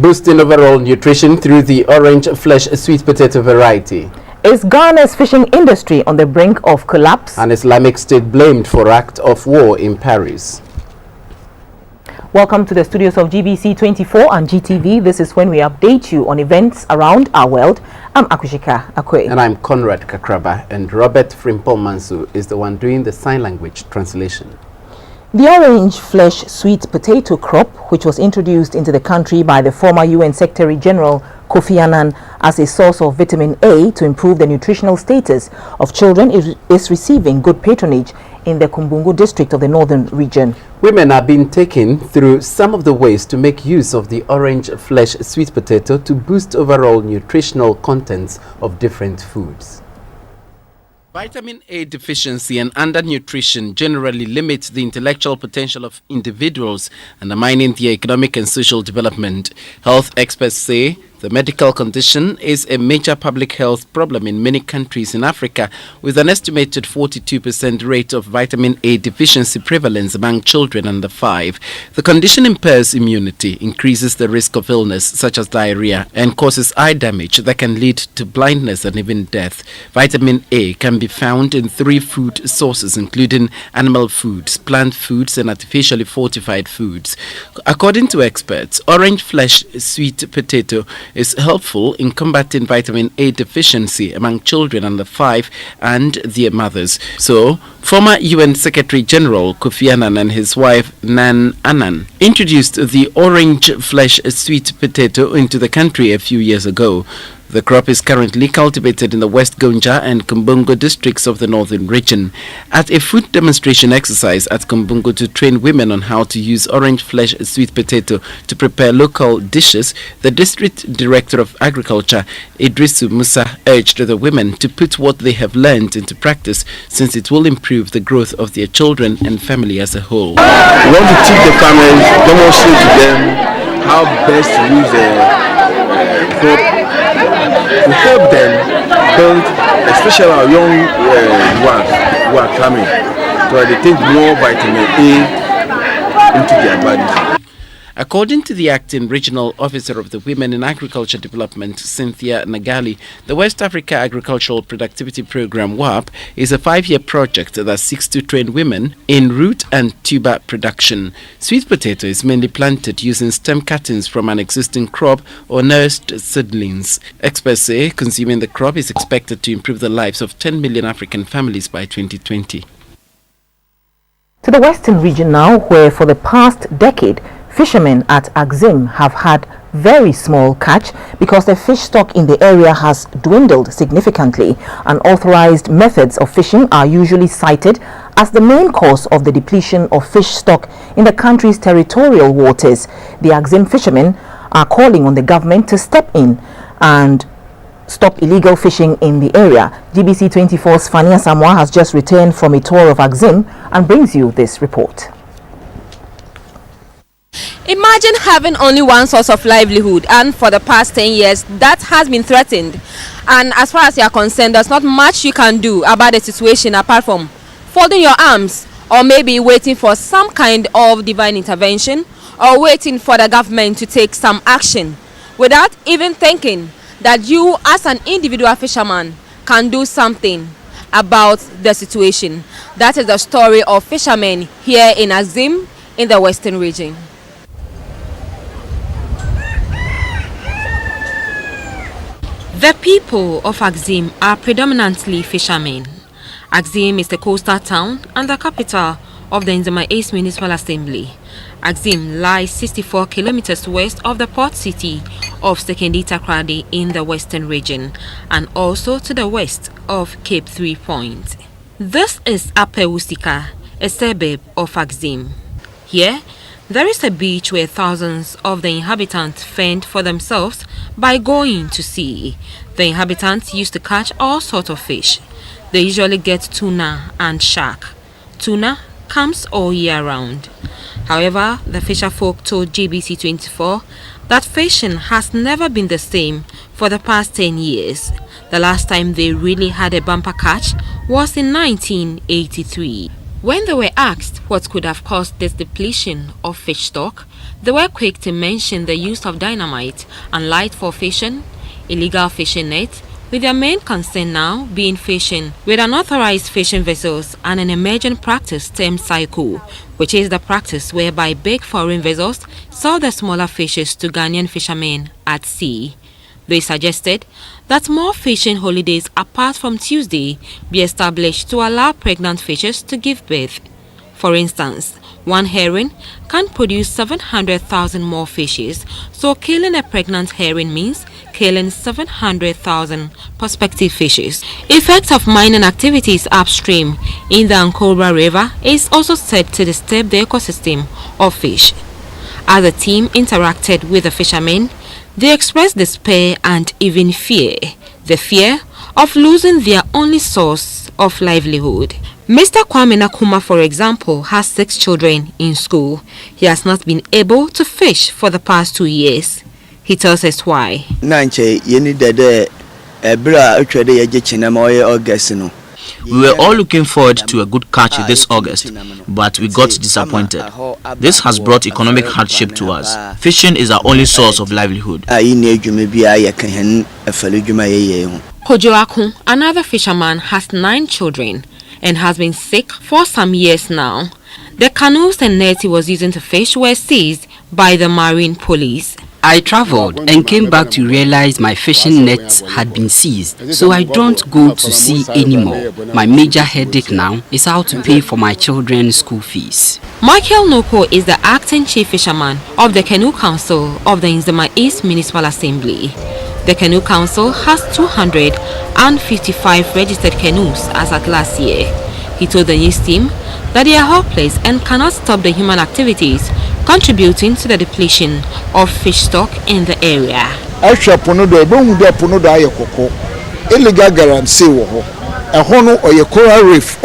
boosting overall nutrition through the orange flesh sweet potato variety. Is Ghana's fishing industry on the brink of collapse? An Islamic State blamed for act of war in Paris. Welcome to the studios of GBC24 and GTV. This is when we update you on events around our world. I'm Akushika Akwe. And I'm Conrad Kakraba, and Robert Frimpong Mansu is the one doing the sign language translation. The orange flesh sweet potato crop, which was introduced into the country by the former UN Secretary General Kofi Annan as a source of vitamin A to improve the nutritional status of children, is receiving good patronage in the Kumbungu district of the northern region. Women are being taken through some of the ways to make use of the orange flesh sweet potato to boost overall nutritional contents of different foods. Vitamin A deficiency and undernutrition generally limits the intellectual potential of individuals, undermining their economic and social development. Health experts say the medical condition is a major public health problem in many countries in Africa, with an estimated 42% rate of vitamin A deficiency prevalence among children under 5. The condition impairs immunity, increases the risk of illness such as diarrhea, and causes eye damage that can lead to blindness and even death. Vitamin A can be found in 3 food sources, including animal foods, plant foods, and artificially fortified foods. According to experts, orange flesh sweet potato is helpful in combating vitamin A deficiency among children under 5 and their mothers. So, former UN Secretary General Kofi Annan and his wife Nan Annan introduced the orange flesh sweet potato into the country a few years ago. The crop is currently cultivated in the West Gonja and Kumbungu districts of the northern region. At a food demonstration exercise at Kumbungu to train women on how to use orange flesh sweet potato to prepare local dishes, the district director of agriculture, Idrisu Musa, urged the women to put what they have learned into practice, since it will improve the growth of their children and family as a whole. We want to teach the families, demonstrate to them how best to use the crop to help them build, especially our young ones who are coming, so they take more vitamin A into their bodies. According to the acting regional officer of the Women in Agriculture Development, Cynthia Nagali, the West Africa Agricultural Productivity Program (WAP) is a 5-year project that seeks to train women in root and tuber production. Sweet potato is mainly planted using stem cuttings from an existing crop or nursed seedlings. Experts say consuming the crop is expected to improve the lives of 10 million African families by 2020. To the western region now, where for the past decade, fishermen at Axim have had very small catch because the fish stock in the area has dwindled significantly. Unauthorized methods of fishing are usually cited as the main cause of the depletion of fish stock in the country's territorial waters. The Axim fishermen are calling on the government to step in and stop illegal fishing in the area. GBC24's Fania Samoa has just returned from a tour of Axim and brings you this report. Imagine having only one source of livelihood, and for the past 10 years that has been threatened, and as far as you are concerned, there's not much you can do about the situation apart from folding your arms, or maybe waiting for some kind of divine intervention, or waiting for the government to take some action without even thinking that you as an individual fisherman can do something about the situation. That is the story of fishermen here in Axim in the western region. The people of Axim are predominantly fishermen. Axim is the coastal town and the capital of the Nzema East Municipal Assembly. Axim lies 64 kilometers west of the port city of Sekendi Takrady in the western region, and also to the west of Cape 3 Point. This is Upper Usika, a suburb of Axim. Here, there is a beach where thousands of the inhabitants fend for themselves by going to sea. The inhabitants used to catch all sorts of fish. They usually get tuna and shark. Tuna comes all year round. However, the fisherfolk told GBC24 that fishing has never been the same for the past 10 years. The last time they really had a bumper catch was in 1983. When they were asked what could have caused this depletion of fish stock, they were quick to mention the use of dynamite and light for fishing, illegal fishing nets, with their main concern now being fishing with unauthorized fishing vessels and an emerging practice termed cycle, which is the practice whereby big foreign vessels sell the smaller fishes to Ghanaian fishermen at sea. They suggested that more fishing holidays apart from Tuesday be established to allow pregnant fishes to give birth. For instance, one herring can produce 700,000 more fishes, so killing a pregnant herring means killing 700,000 prospective fishes. Effects of mining activities upstream in the Ankobra River is also said to disturb the ecosystem of fish. As the team interacted with the fishermen, they expressed despair and even fear, the fear of losing their only source of livelihood. Mr. Kwame Nakuma, for example, has 6 children in school. He has not been able to fish for the past 2 years. He tells us why. We were all looking forward to a good catch this August, but we got disappointed. This has brought economic hardship to us. Fishing is our only source of livelihood. Kojo Akun, another fisherman, has 9 children and has been sick for some years now. The canoes and nets he was using to fish were seized by the marine police. I traveled and came back to realize my fishing nets had been seized, so I don't go to sea anymore. My major headache now is how to pay for my children's school fees. Michael Noko is the acting chief fisherman of the Canoe Council of the Nzema East Municipal Assembly. The Canoe Council has 255 registered canoes as at last year. He told the news team that they are hopeless and cannot stop the human activities contributing to the depletion of fish stock in the area. Illegal guarantee coral reef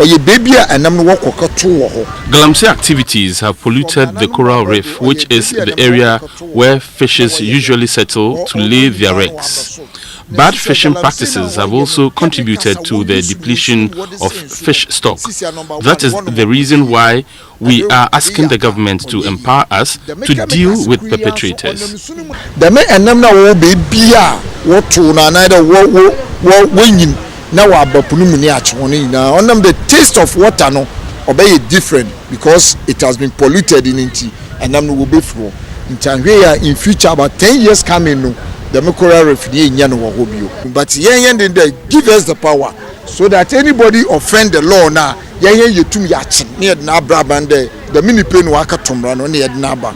Galamsey activities have polluted the coral reef, which is the area where fishes usually settle to lay their eggs. Bad fishing practices have also contributed to the depletion of fish stock. That is the reason why we are asking the government to empower us to deal with perpetrators. The taste of water no obey different because it has been polluted in it, and will be flow in future about 10 years coming no the coral reef but give us the power so that anybody offend the law now the mini pain waka tomrano near naba.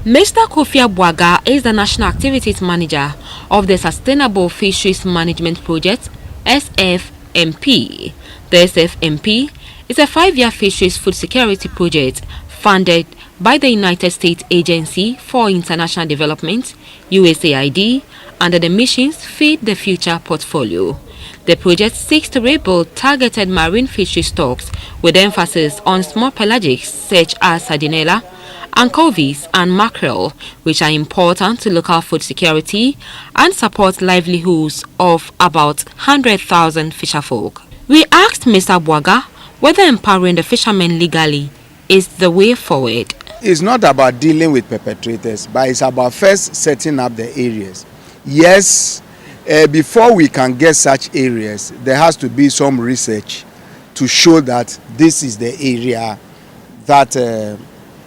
Mr. Kofi Abuaga is the National Activities Manager of the Sustainable Fisheries Management Project, SFMP. The SFMP is a 5-year fisheries food security project funded by the United States Agency for International Development, USAID, under the mission's Feed the Future portfolio. The project seeks to rebuild targeted marine fishery stocks with emphasis on small pelagics such as sardinella, anchovies and mackerel, which are important to local food security and support livelihoods of about 100,000 fisherfolk. We asked Mr. Bwaga whether empowering the fishermen legally is the way forward. It's not about dealing with perpetrators, but it's about first setting up the areas. Yes, before we can get such areas, there has to be some research to show that this is the area that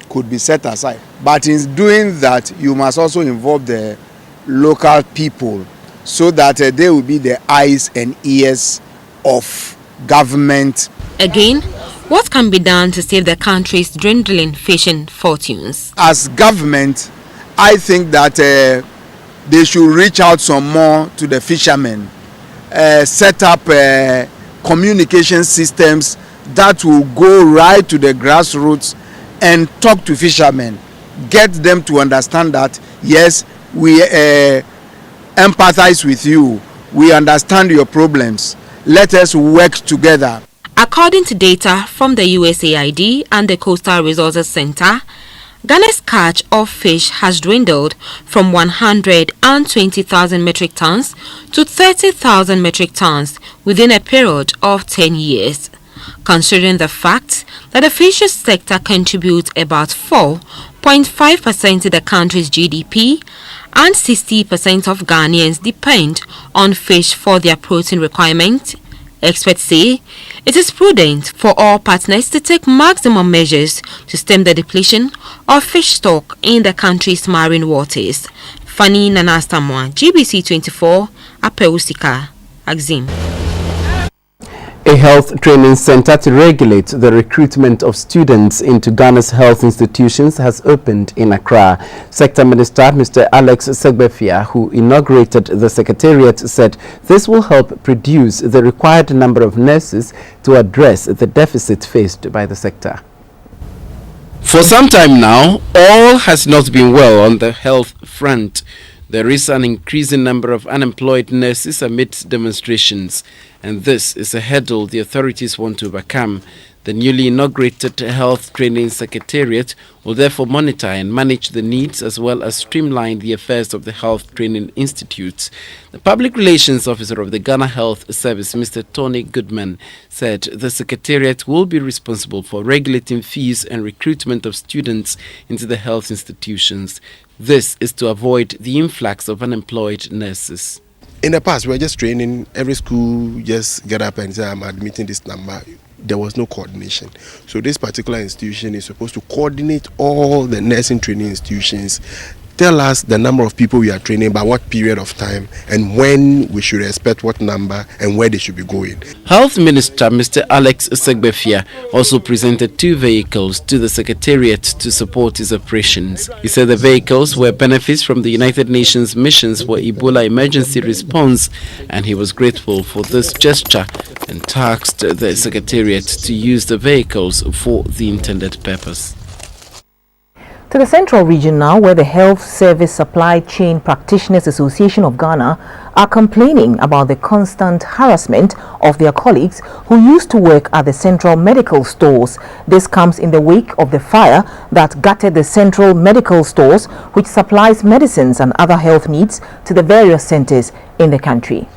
could be set aside. But in doing that, you must also involve the local people so that they will be the eyes and ears of government. Again, what can be done to save the country's dwindling fishing fortunes? As government, I think that they should reach out some more to the fishermen, set up communication systems that will go right to the grassroots and talk to fishermen, get them to understand that yes, we empathize with you, we understand your problems, let us work together. According to data from the USAID and the Coastal Resources Center, Ghana's catch of fish has dwindled from 120,000 metric tons to 30,000 metric tons within a period of 10 years. considering the fact that the fisheries sector contributes about 4.5% to the country's GDP and 60% of Ghanaians depend on fish for their protein requirement. Experts say it is prudent for all partners to take maximum measures to stem the depletion of fish stock in the country's marine waters. Fanny Nanastamwa, GBC24, Apeusika, Axim. A health training center to regulate the recruitment of students into Ghana's health institutions has opened in Accra. Sector Minister Mr. Alex Segbefia, who inaugurated the secretariat, said this will help produce the required number of nurses to address the deficit faced by the sector. For some time now, all has not been well on the health front. There is an increasing number of unemployed nurses amidst demonstrations, and this is a hurdle the authorities want to overcome. The newly inaugurated Health Training Secretariat will therefore monitor and manage the needs as well as streamline the affairs of the Health Training Institutes. The Public Relations Officer of the Ghana Health Service, Mr. Tony Goodman, said the Secretariat will be responsible for regulating fees and recruitment of students into the health institutions. This is to avoid the influx of unemployed nurses. In the past, we were just training, every school just get up and say, I'm admitting this number. There was no coordination. So this particular institution is supposed to coordinate all the nursing training institutions, tell us the number of people we are training, by what period of time, and when we should expect what number and where they should be going. Health Minister Mr. Alex Segbefia also presented 2 vehicles to the Secretariat to support his operations. He said the vehicles were benefits from the United Nations missions for Ebola emergency response, and he was grateful for this gesture and tasked the Secretariat to use the vehicles for the intended purpose. To the Central Region now, where the Health Service Supply Chain Practitioners Association of Ghana are complaining about the constant harassment of their colleagues who used to work at the central medical stores. This comes in the wake of the fire that gutted the central medical stores, which supplies medicines and other health needs to the various centers in the country.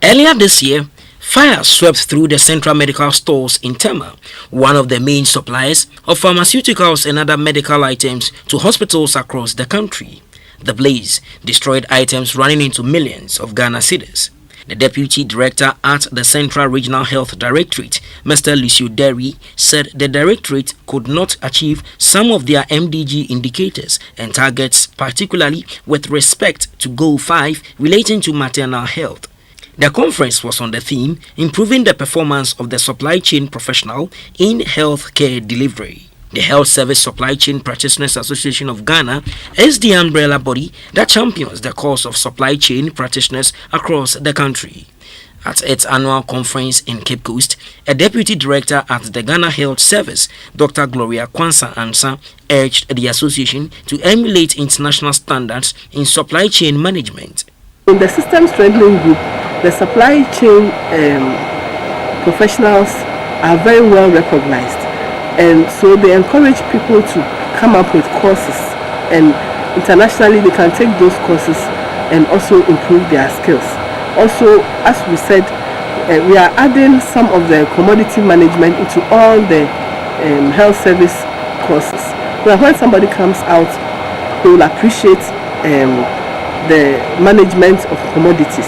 Earlier this year, fire swept through the central medical stores in Tema, one of the main suppliers of pharmaceuticals and other medical items to hospitals across the country. The blaze destroyed items running into millions of Ghana cedis. The Deputy Director at the Central Regional Health Directorate, Mr. Lucio Derry, said the Directorate could not achieve some of their MDG indicators and targets, particularly with respect to Goal 5 relating to maternal health. The conference was on the theme, improving the performance of the supply chain professional in healthcare delivery. The Health Service Supply Chain Practitioners Association of Ghana is the umbrella body that champions the cause of supply chain practitioners across the country. At its annual conference in Cape Coast, a deputy director at the Ghana Health Service, Dr. Gloria Kwansa Ansa, urged the association to emulate international standards in supply chain management. In the system strengthening group, the supply chain professionals are very well recognized, and so they encourage people to come up with courses, and internationally they can take those courses and also improve their skills. Also, as we said, we are adding some of the commodity management into all the health service courses, where when somebody comes out, they will appreciate the management of commodities.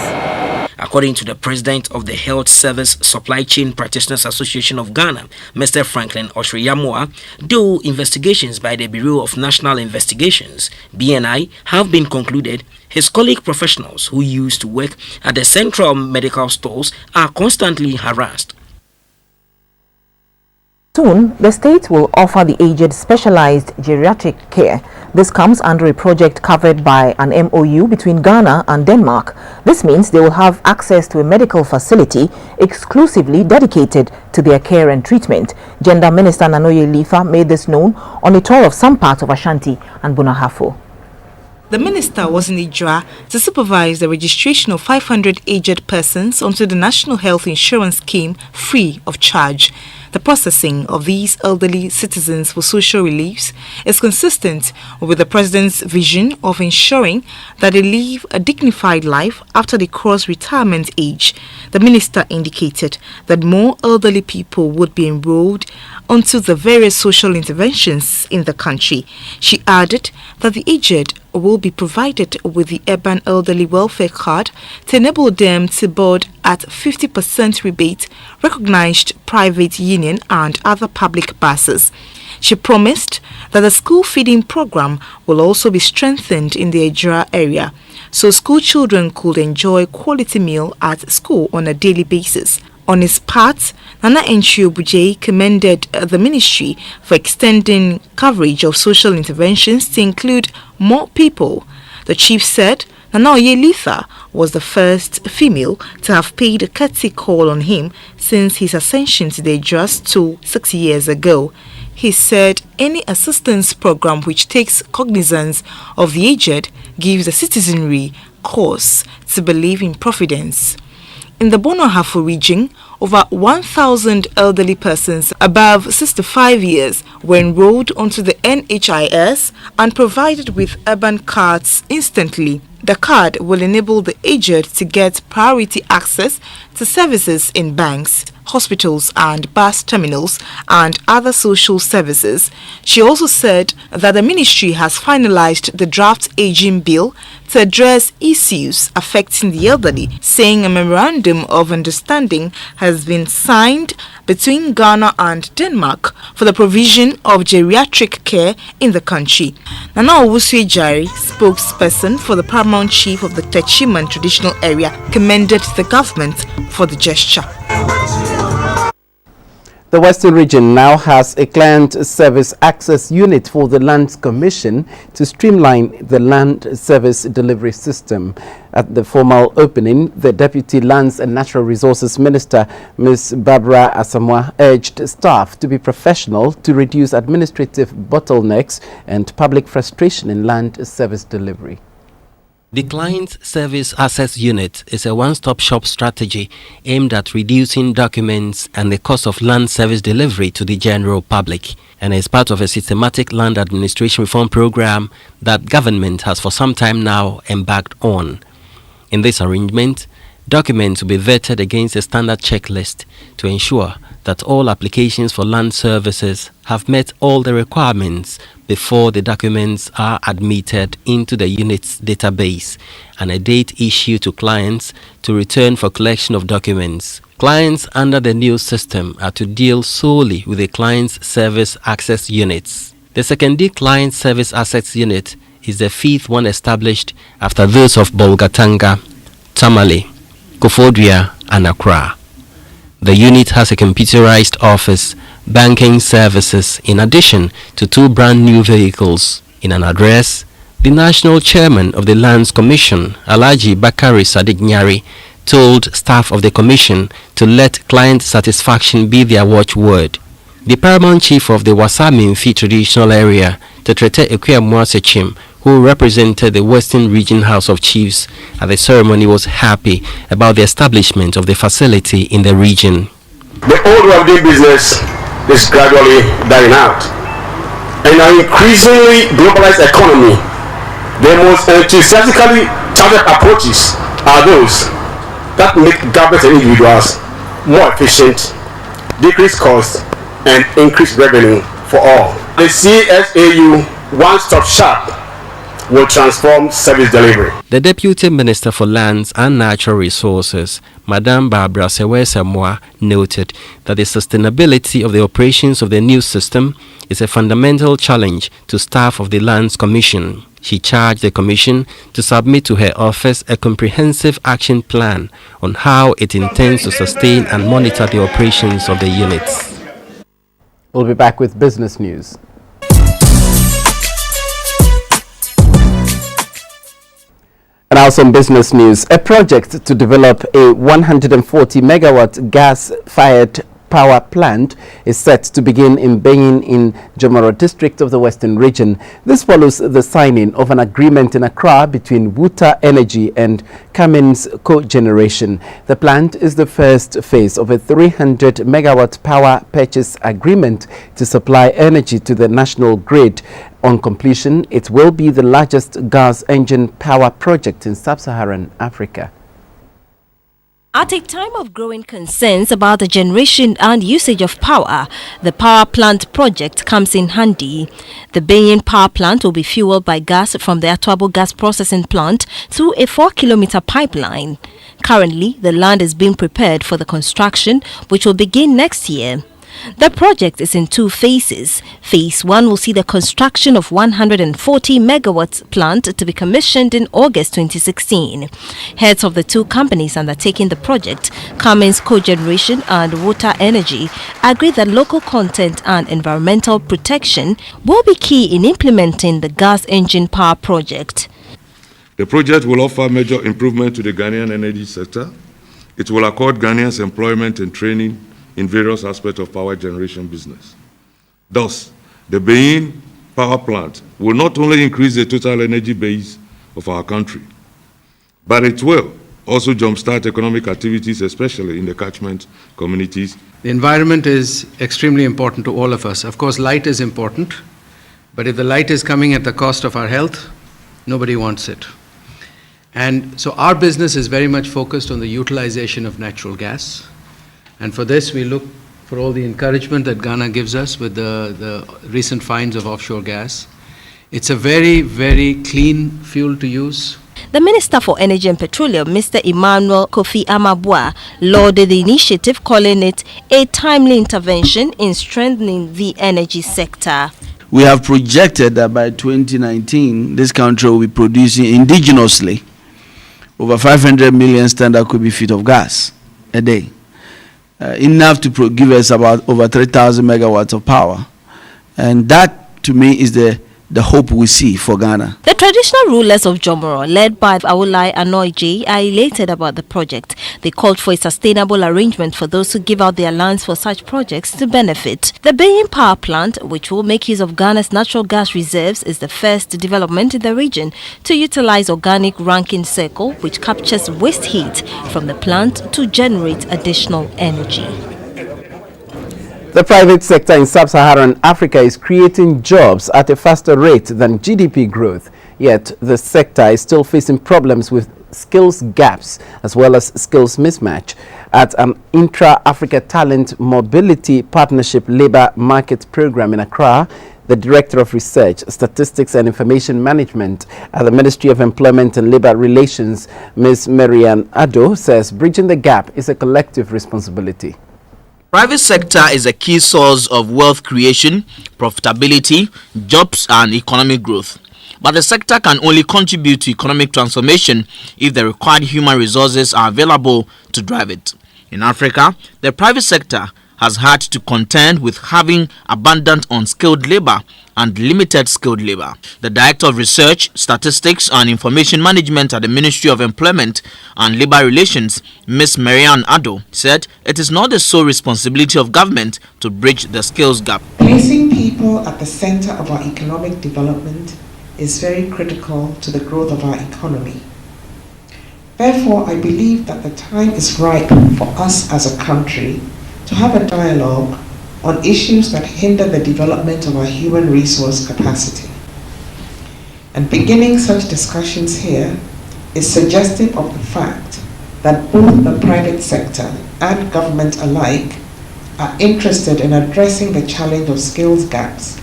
According to the president of the Health Service Supply Chain Practitioners Association of Ghana, Mr. Franklin Oshriyamoa, though investigations by the Bureau of National Investigations, BNI, have been concluded, his colleague professionals who used to work at the central medical stores are constantly harassed. Soon, the state will offer the aged specialized geriatric care. This comes under a project covered by an MOU between Ghana and Denmark. This means they will have access to a medical facility exclusively dedicated to their care and treatment. Gender Minister Nanoye Litha made this known on a tour of some parts of Ashanti and Bunahafo. The minister was in Ijra to supervise the registration of 500 aged persons onto the National Health Insurance Scheme free of charge. The processing of these elderly citizens for social reliefs is consistent with the President's vision of ensuring that they live a dignified life after they cross retirement age. The minister indicated that more elderly people would be enrolled onto the various social interventions in the country. She added that the aged will be provided with the urban elderly welfare card to enable them to board at 50% rebate, recognized private union and other public buses. She promised that the school feeding program will also be strengthened in the Ejura area, so school children could enjoy quality meal at school on a daily basis. On his part, Nana Enchiu Bujay commended the ministry for extending coverage of social interventions to include more people. The chief said Nana Oyelitha was the first female to have paid a courtesy call on him since his ascension to the Ejura Stool 6 years ago. He said any assistance program which takes cognizance of the aged gives the citizenry cause to believe in providence. In the Bono Hafo region, over 1,000 elderly persons above 65 years were enrolled onto the NHIS and provided with urban cards instantly. The card will enable the aged to get priority access to services in banks, hospitals and bus terminals and other social services. She also said that the ministry has finalized the draft aging bill to address issues affecting the elderly, saying a memorandum of understanding has been signed between Ghana and Denmark for the provision of geriatric care in the country. Nana Owusu Ejari, spokesperson for the paramount chief of the Techiman traditional area, commended the government for the gesture. The Western region now has a client service access unit for the Lands Commission to streamline the land service delivery system. At the formal opening, the Deputy Lands and Natural Resources Minister, Ms. Barbara Asamoah, urged staff to be professional to reduce administrative bottlenecks and public frustration in land service delivery. The Client Service Access Unit is a one-stop shop strategy aimed at reducing documents and the cost of land service delivery to the general public, and is part of a systematic land administration reform program that government has for some time now embarked on. In this arrangement, documents will be vetted against a standard checklist to ensure that all applications for land services have met all the requirements before the documents are admitted into the unit's database, and a date issued to clients to return for collection of documents. Clients under the new system are to deal solely with the Client's Service Access Units. The secondary Client Service Access Unit is the fifth one established after those of Bolgatanga, Tamale, Kofodria and Accra. The unit has a computerized office, banking services, in addition to 2 brand new vehicles. In an address, the national chairman of the Lands Commission, Alhaji Bakari Sadiq Nyari, told staff of the commission to let client satisfaction be their watchword. The paramount chief of the Wasaminfi traditional area, Tetrete Ekwemwa Sechim, who represented the Western Region House of Chiefs at the ceremony, was happy about the establishment of the facility in the region. The old way of doing business is gradually dying out. In an increasingly globalized economy, the most enthusiastically chartered approaches are those that make governments and individuals more efficient, decrease costs, and increase revenue for all. The CSAU one-stop shop will transform service delivery. The Deputy Minister for Lands and Natural Resources, Madame Barbara Asamoah, noted that the sustainability of the operations of the new system is a fundamental challenge to staff of the Lands Commission. She charged the Commission to submit to her office a comprehensive action plan on how it intends to sustain and monitor the operations of the units. We'll be back with business news. And now some business news. A project to develop a 140 megawatt gas-fired power plant is set to begin in Benin in Jomoro district of the Western region. This follows the signing of an agreement in Accra between Wuta Energy and Cummins Cogeneration. The plant is the first phase of a 300 megawatt power purchase agreement to supply energy to the national grid. On completion, it will be the largest gas engine power project in sub-Saharan Africa. At a time of growing concerns about the generation and usage of power, the power plant project comes in handy. The Benin power plant will be fueled by gas from the Atwabo gas processing plant through a 4-kilometer pipeline. Currently, the land is being prepared for the construction, which will begin next year. The project is in 2 phases. Phase 1 will see the construction of 140 megawatts plant to be commissioned in August 2016. Heads of the 2 companies undertaking the project, Cummins Cogeneration and Wuta Energy, agree that local content and environmental protection will be key in implementing the gas engine power project. The project will offer major improvement to the Ghanaian energy sector. It will accord Ghanaians employment and training in various aspects of power generation business. Thus, the Benin power plant will not only increase the total energy base of our country, but it will also jumpstart economic activities, especially in the catchment communities. The environment is extremely important to all of us. Of course, light is important, but if the light is coming at the cost of our health, nobody wants it. And so our business is very much focused on the utilization of natural gas. And for this, we look for all the encouragement that Ghana gives us with the recent finds of offshore gas. It's a very, very clean fuel to use. The Minister for Energy and Petroleum, Mr. Emmanuel Kofi Amabua, lauded the initiative, calling it a timely intervention in strengthening the energy sector. We have projected that by 2019, this country will be producing indigenously over 500 million standard cubic feet of gas a day. Enough to give us about over 3,000 megawatts of power. And that, to me, is the hope we see for Ghana. The traditional rulers of Jomoro, led by Awolai Anoije, are elated about the project. They called for a sustainable arrangement for those who give out their lands for such projects to benefit. The Benin power plant, which will make use of Ghana's natural gas reserves, is the first development in the region to utilize organic Rankine cycle, which captures waste heat from the plant to generate additional energy. The private sector in sub-Saharan Africa is creating jobs at a faster rate than GDP growth. Yet the sector is still facing problems with skills gaps as well as skills mismatch. At an intra-Africa Talent Mobility Partnership Labour Market Program in Accra, the Director of Research, Statistics and Information Management at the Ministry of Employment and Labour Relations, Ms. Marianne Addo, says bridging the gap is a collective responsibility. Private sector is a key source of wealth creation, profitability, jobs and economic growth. But the sector can only contribute to economic transformation if the required human resources are available to drive it. In Africa, the private sector has had to contend with having abundant unskilled labor and limited skilled labor. The Director of Research, Statistics and Information Management at the Ministry of Employment and Labour Relations, Ms. Marianne Addo, said it is not the sole responsibility of government to bridge the skills gap. Placing people at the center of our economic development is very critical to the growth of our economy. Therefore, I believe that the time is ripe for us as a country to have a dialogue on issues that hinder the development of our human resource capacity. And beginning such discussions here is suggestive of the fact that both the private sector and government alike are interested in addressing the challenge of skills gaps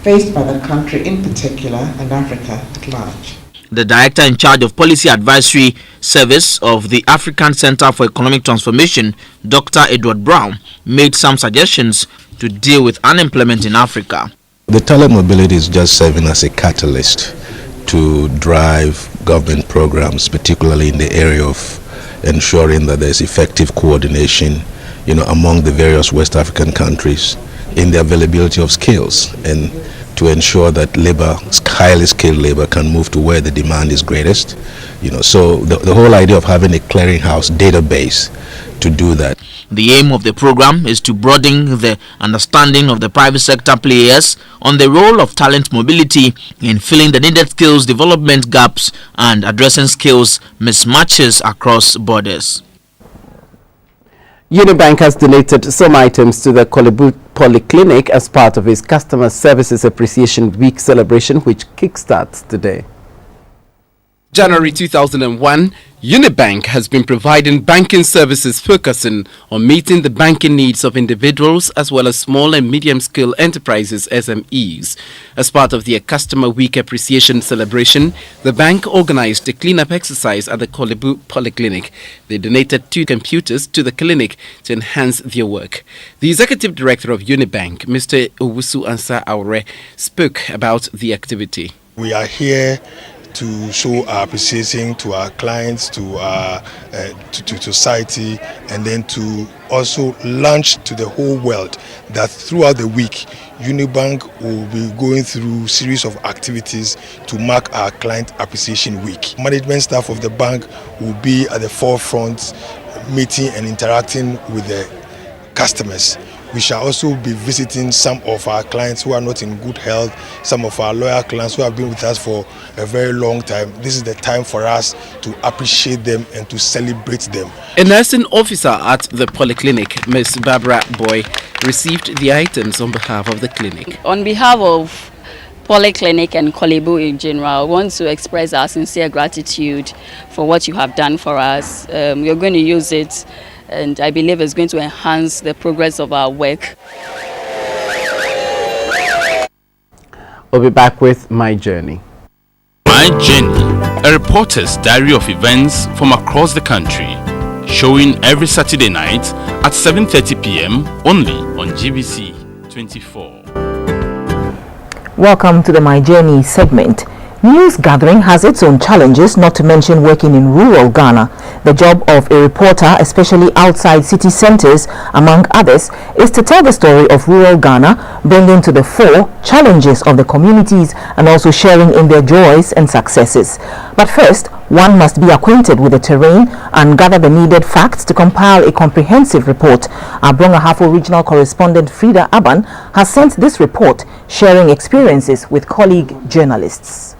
faced by the country in particular and Africa at large. The Director in charge of Policy Advisory Service of the African Center for Economic Transformation, Dr. Edward Brown, made some suggestions to deal with unemployment in Africa. The talent mobility is just serving as a catalyst to drive government programs, particularly in the area of ensuring that there's effective coordination, among the various West African countries in the availability of skills, and to ensure that labor, highly skilled labor, can move to where the demand is greatest. So the whole idea of having a clearinghouse database to do that. The aim of the program is to broaden the understanding of the private sector players on the role of talent mobility in filling the needed skills development gaps and addressing skills mismatches across borders. Unibank has donated some items to the Kolebu Polyclinic as part of its Customer Services Appreciation Week celebration, which kickstarts today. January 2001, Unibank has been providing banking services focusing on meeting the banking needs of individuals as well as small and medium-scale enterprises (SMEs). As part of their Customer Week Appreciation celebration, the bank organized a cleanup exercise at the Kolebu Polyclinic. They donated 2 computers to the clinic to enhance their work. The Executive Director of Unibank, Mr. Owusu Ansa Aure, spoke about the activity. We are here to show our appreciation to our clients, to society, and then to also launch to the whole world that throughout the week, Unibank will be going through series of activities to mark our Client Appreciation Week. Management staff of the bank will be at the forefront, meeting and interacting with the customers. We shall also be visiting some of our clients who are not in good health, some of our loyal clients who have been with us for a very long time. This is the time for us to appreciate them and to celebrate them. A nursing officer at the polyclinic, Ms. Barbara Boy, received the items on behalf of the clinic. On behalf of Polyclinic and Kolebu in general, I want to express our sincere gratitude for what you have done for us. We're going to use it, and I believe it's going to enhance the progress of our work. We'll be back with My Journey. My Journey, a reporter's diary of events from across the country, showing every Saturday night at 7:30 p.m. only on GBC24. Welcome to the My Journey segment. News gathering has its own challenges, not to mention working in rural Ghana. The job of a reporter, especially outside city centers, among others, is to tell the story of rural Ghana, bringing to the fore challenges of the communities and also sharing in their joys and successes. But first, one must be acquainted with the terrain and gather the needed facts to compile a comprehensive report. Our Brong-Ahafo regional correspondent Frida Aban has sent this report, sharing experiences with colleague journalists.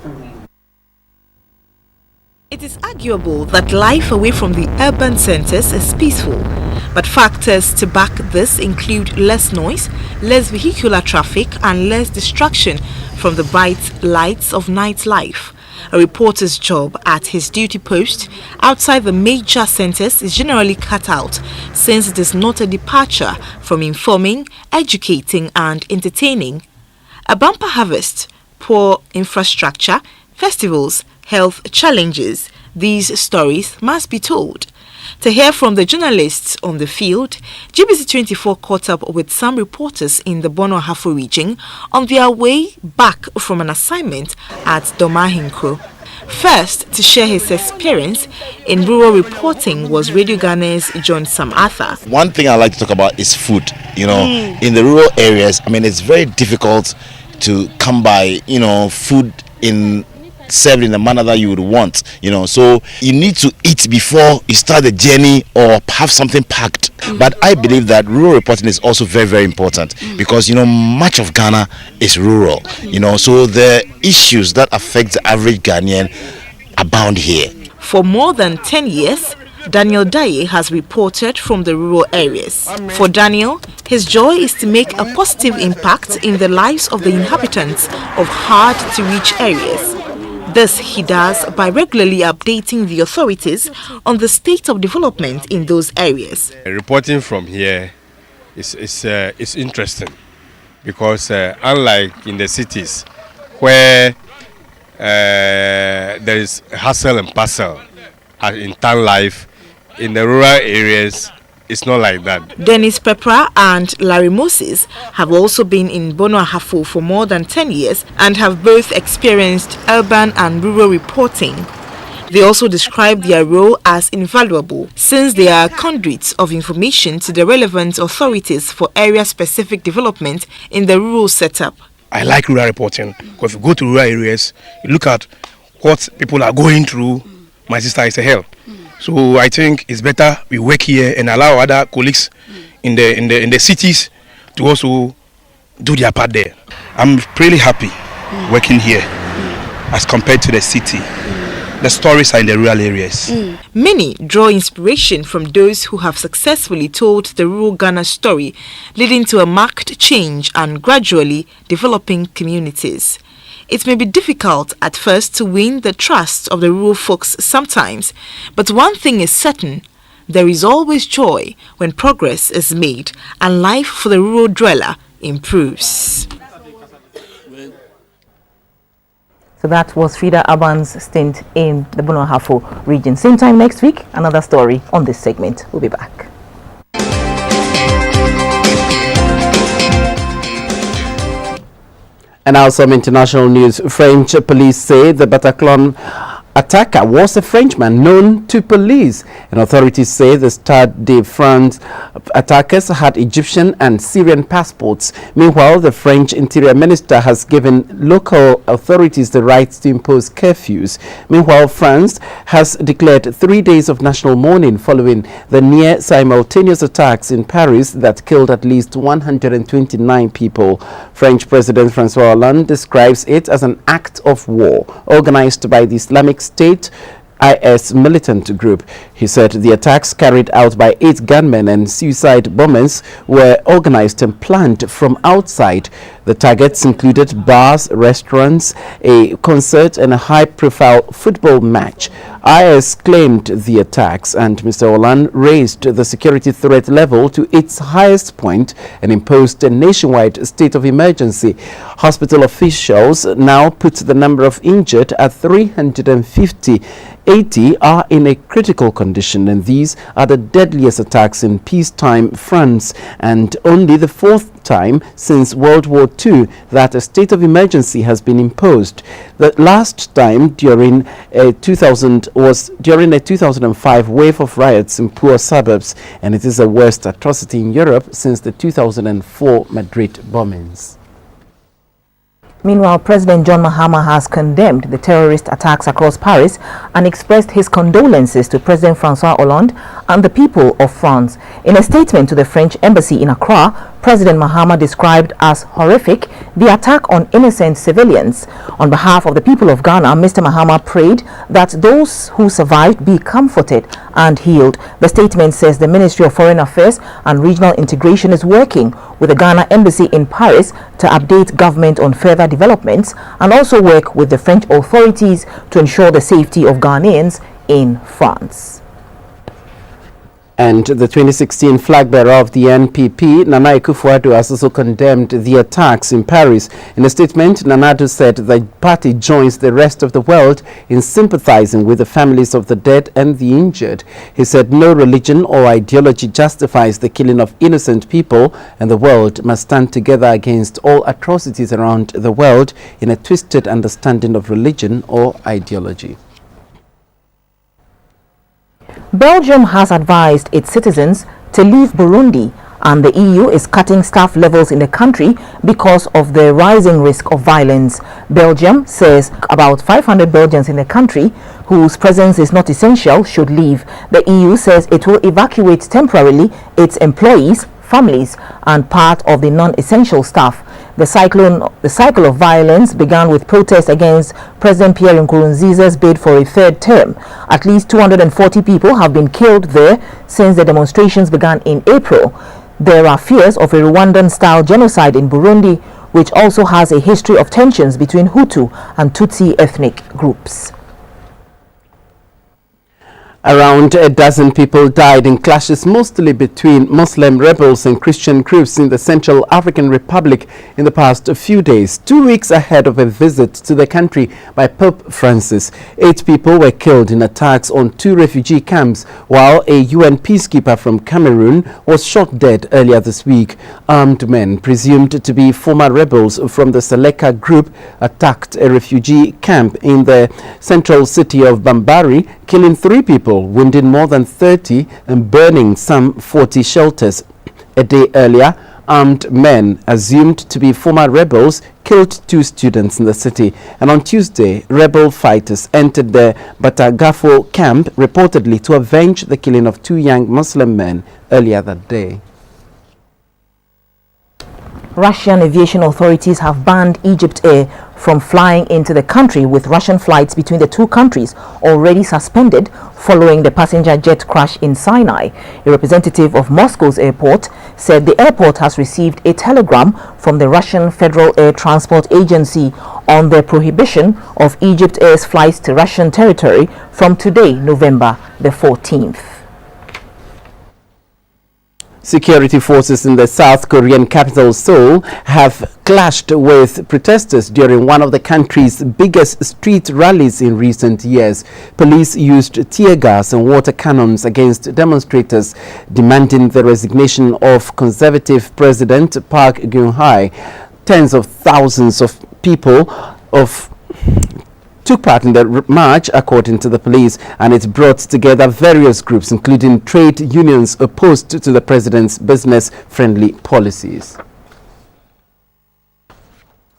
It is arguable that life away from the urban centers is peaceful, but factors to back this include less noise, less vehicular traffic, and less distraction from the bright lights of nightlife. A reporter's job at his duty post outside the major centers is generally cut out, since it is not a departure from informing, educating, and entertaining. A bumper harvest, poor infrastructure, festivals, health challenges, these stories must be told. To hear from the journalists on the field, GBC24 caught up with some reporters in the Brong-Ahafo region on their way back from an assignment at Domahinkro. First, to share his experience in rural reporting was Radio Ghana's John Sam Arthur. One thing I like to talk about is food. You know, in the rural areas, I mean, it's very difficult to come by, food served in the manner that you would want, so you need to eat before you start the journey or have something packed. But I believe that rural reporting is also very, very important because much of Ghana is rural, so the issues that affect the average Ghanaian abound here. For more than 10 years, Daniel Daye has reported from the rural areas. For Daniel, his joy is to make a positive impact in the lives of the inhabitants of hard-to-reach areas. This he does by regularly updating the authorities on the state of development in those areas. Reporting from here is interesting because unlike in the cities where there is hustle and bustle in town life, in the rural areas it's not like that. Dennis Pepra and Larry Moses have also been in Brong-Ahafo for more than 10 years and have both experienced urban and rural reporting. They also describe their role as invaluable since they are conduits of information to the relevant authorities for area-specific development in the rural setup. I like rural reporting because if you go to rural areas, you look at what people are going through. My sister is a hell. So I think it's better we work here and allow other colleagues in the cities to also do their part there. I'm really happy working here as compared to the city. The stories are in the rural areas. Many draw inspiration from those who have successfully told the rural Ghana story, leading to a marked change and gradually developing communities. It may be difficult at first to win the trust of the rural folks sometimes, but one thing is certain: there is always joy when progress is made and life for the rural dweller improves. So that was Frida Aban's stint in the Bono Ahafo region. Same time next week, another story on this segment. We'll be back. And now some international news. French police say the Bataclan attacker was a Frenchman known to police, and authorities say the Stade de France attackers had Egyptian and Syrian passports. Meanwhile, the French Interior Minister has given local authorities the right to impose curfews. Meanwhile, France has declared 3 days of national mourning following the near simultaneous attacks in Paris that killed at least 129 people. French President François Hollande describes it as an act of war organized by the Islamic State IS militant group. He said the attacks carried out by 8 gunmen and suicide bombers were organized and planned from outside. The targets included bars, restaurants, a concert and a high-profile football match. IS claimed the attacks, and Mr. Hollande raised the security threat level to its highest point and imposed a nationwide state of emergency. Hospital officials now put the number of injured at 350. 80 are in a critical condition, and these are the deadliest attacks in peacetime France, and only the 4th time since World War II that a state of emergency has been imposed. The last time during a 2005 wave of riots in poor suburbs, and it is the worst atrocity in Europe since the 2004 Madrid bombings. Meanwhile, President John Mahama has condemned the terrorist attacks across Paris and expressed his condolences to President François Hollande and the people of France. In a statement to the French embassy in Accra, President Mahama described as horrific the attack on innocent civilians. On behalf of the people of Ghana, Mr. Mahama prayed that those who survived be comforted and healed. The statement says the Ministry of Foreign Affairs and Regional Integration is working with the Ghana Embassy in Paris to update government on further developments and also work with the French authorities to ensure the safety of Ghanaians in France. And the 2016 flag bearer of the NPP, Nana Akufo-Addo, has also condemned the attacks in Paris. In a statement, Nana Addo said the party joins the rest of the world in sympathizing with the families of the dead and the injured. He said no religion or ideology justifies the killing of innocent people, and the world must stand together against all atrocities around the world in a twisted understanding of religion or ideology. Belgium has advised its citizens to leave Burundi, and the EU is cutting staff levels in the country because of the rising risk of violence. Belgium says about 500 Belgians in the country whose presence is not essential should leave. The EU says it will evacuate temporarily its employees, families and part of the non-essential staff. The cycle of violence began with protests against President Pierre Nkurunziza's bid for a 3rd term. At least 240 people have been killed there since the demonstrations began in April. There are fears of a Rwandan-style genocide in Burundi, which also has a history of tensions between Hutu and Tutsi ethnic groups. Around a dozen people died in clashes mostly between Muslim rebels and Christian groups in the Central African Republic in the past few days, 2 weeks ahead of a visit to the country by Pope Francis. 8 people were killed in attacks on 2 refugee camps, while a UN peacekeeper from Cameroon was shot dead earlier this week. Armed men, presumed to be former rebels from the Seleka group, attacked a refugee camp in the central city of Bambari, killing 3 people, wounding more than 30 and burning some 40 shelters. A day earlier, armed men, assumed to be former rebels, killed 2 students in the city. And on Tuesday, rebel fighters entered the Batagafo camp, reportedly to avenge the killing of 2 young Muslim men earlier that day. Russian aviation authorities have banned Egypt Air from flying into the country, with Russian flights between the 2 countries already suspended following the passenger jet crash in Sinai. A representative of Moscow's airport said the airport has received a telegram from the Russian Federal Air Transport Agency on the prohibition of Egypt Air's flights to Russian territory from today, November the 14th. Security forces in the South Korean capital Seoul have clashed with protesters during one of the country's biggest street rallies in recent years. Police used tear gas and water cannons against demonstrators demanding the resignation of conservative President Park Geun-hye. Tens of thousands of people took part in the march, according to the police, and it brought together various groups, including trade unions opposed to the president's business-friendly policies.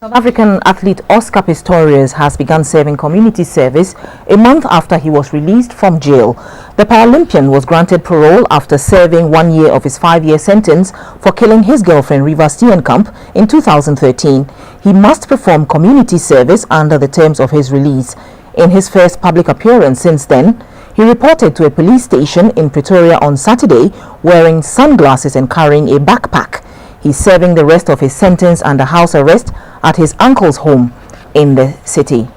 South African athlete Oscar Pistorius has begun serving community service a month after he was released from jail. The Paralympian was granted parole after serving 1 year of his 5-year sentence for killing his girlfriend Riva Steenkamp in 2013. He must perform community service under the terms of his release. In his first public appearance since then, he reported to a police station in Pretoria on Saturday wearing sunglasses and carrying a backpack. He's serving the rest of his sentence under house arrest at his uncle's home in the city.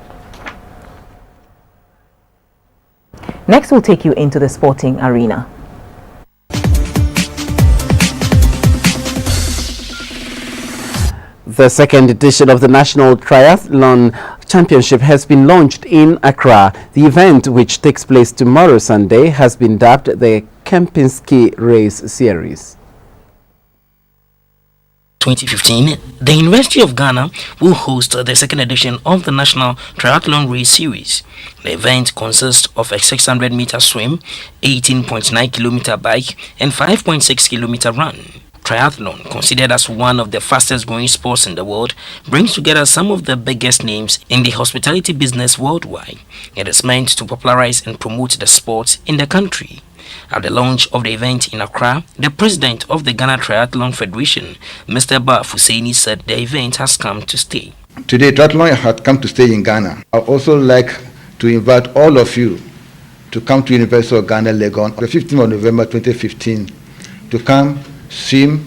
Next, we'll take you into the sporting arena. The second edition of the National Triathlon Championship has been launched in Accra. The event, which takes place tomorrow Sunday, has been dubbed the Kempinski Race Series. 2015, the University of Ghana will host the second edition of the National Triathlon Race Series. The event consists of a 600-meter swim, 18.9-kilometer bike, and 5.6-kilometer run. Triathlon, considered as one of the fastest-growing sports in the world, brings together some of the biggest names in the hospitality business worldwide. It is meant to popularize and promote the sport in the country. At the launch of the event in Accra, the president of the Ghana Triathlon Federation, Mr. Ba Fuseni, said the event has come to stay. Today, triathlon has come to stay in Ghana. I would also like to invite all of you to come to University of Ghana, Legon, on the 15th of November 2015, to come, swim,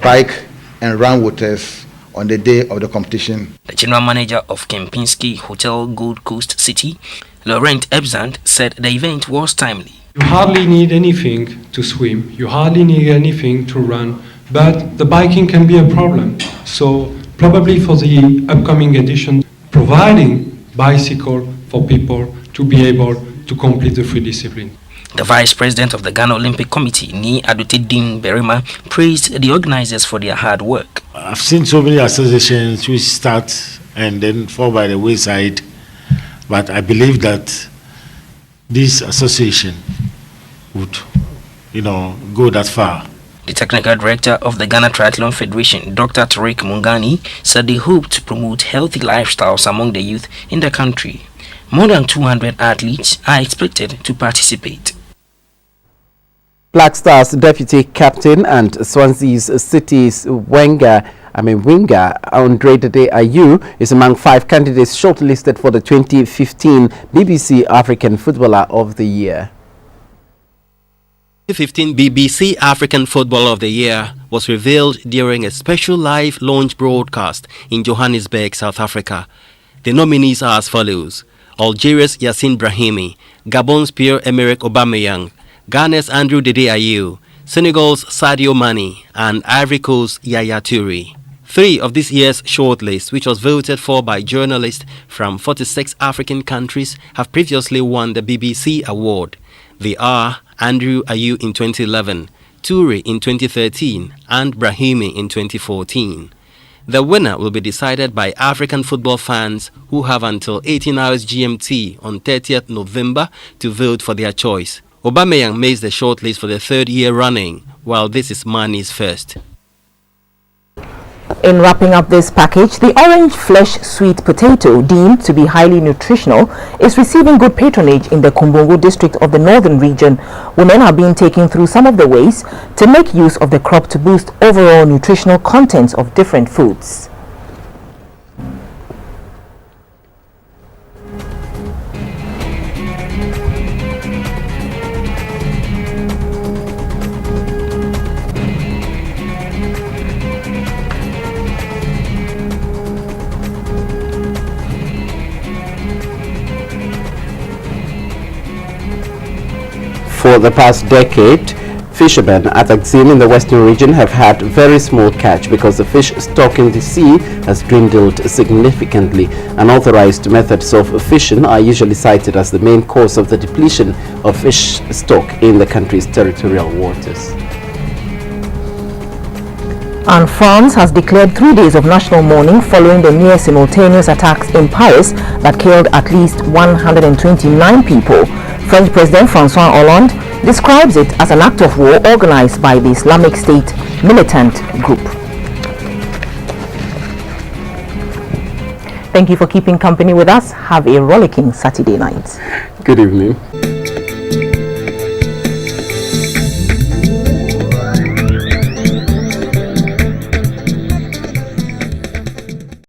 bike, and run with us on the day of the competition. The general manager of Kempinski Hotel Gold Coast City, Laurent Ebzand, said the event was timely. You hardly need anything to swim, you hardly need anything to run, but the biking can be a problem. So probably for the upcoming edition, providing bicycle for people to be able to complete the 3 disciplines. The vice president of the Ghana Olympic Committee, Ni Adutidin Berima, praised the organizers for their hard work. I've seen so many associations which start and then fall by the wayside, but I believe that this association would, go that far. The technical director of the Ghana Triathlon Federation, Dr. Tariq Mungani, said they hope to promote healthy lifestyles among the youth in the country. More than 200 athletes are expected to participate. Black Stars deputy captain and Swansea City's winger Andre Dede Ayew is among 5 candidates shortlisted for the 2015 BBC African Footballer of the Year. 2015 BBC African Footballer of the Year was revealed during a special live launch broadcast in Johannesburg, South Africa. The nominees are as follows: Algeria's Yassine Brahimi, Gabon's Pierre-Emerick Aubameyang, Ghana's Andrew Dede Ayew, Senegal's Sadio Mane, and Ivory Coast's Yaya Toure. 3 of this year's shortlist, which was voted for by journalists from 46 African countries, have previously won the BBC award. They are Andrew Ayew in 2011, Toure in 2013, and Brahimi in 2014. The winner will be decided by African football fans who have until 18 hours GMT on 30th November to vote for their choice. Aubameyang makes the shortlist for the 3rd year running, while this is Mane's first. In wrapping up this package, the orange flesh sweet potato, deemed to be highly nutritional, is receiving good patronage in the Kumbungu district of the northern region. Women are being taken through some of the ways to make use of the crop to boost overall nutritional contents of different foods. For the past decade, fishermen at Axim in the western region have had very small catch because the fish stock in the sea has dwindled significantly. Unauthorized methods of fishing are usually cited as the main cause of the depletion of fish stock in the country's territorial waters. And France has declared 3 days of national mourning following the near simultaneous attacks in Paris that killed at least 129 people. French President François Hollande describes it as an act of war organized by the Islamic State militant group. Thank you for keeping company with us. Have a rollicking Saturday night. Good evening.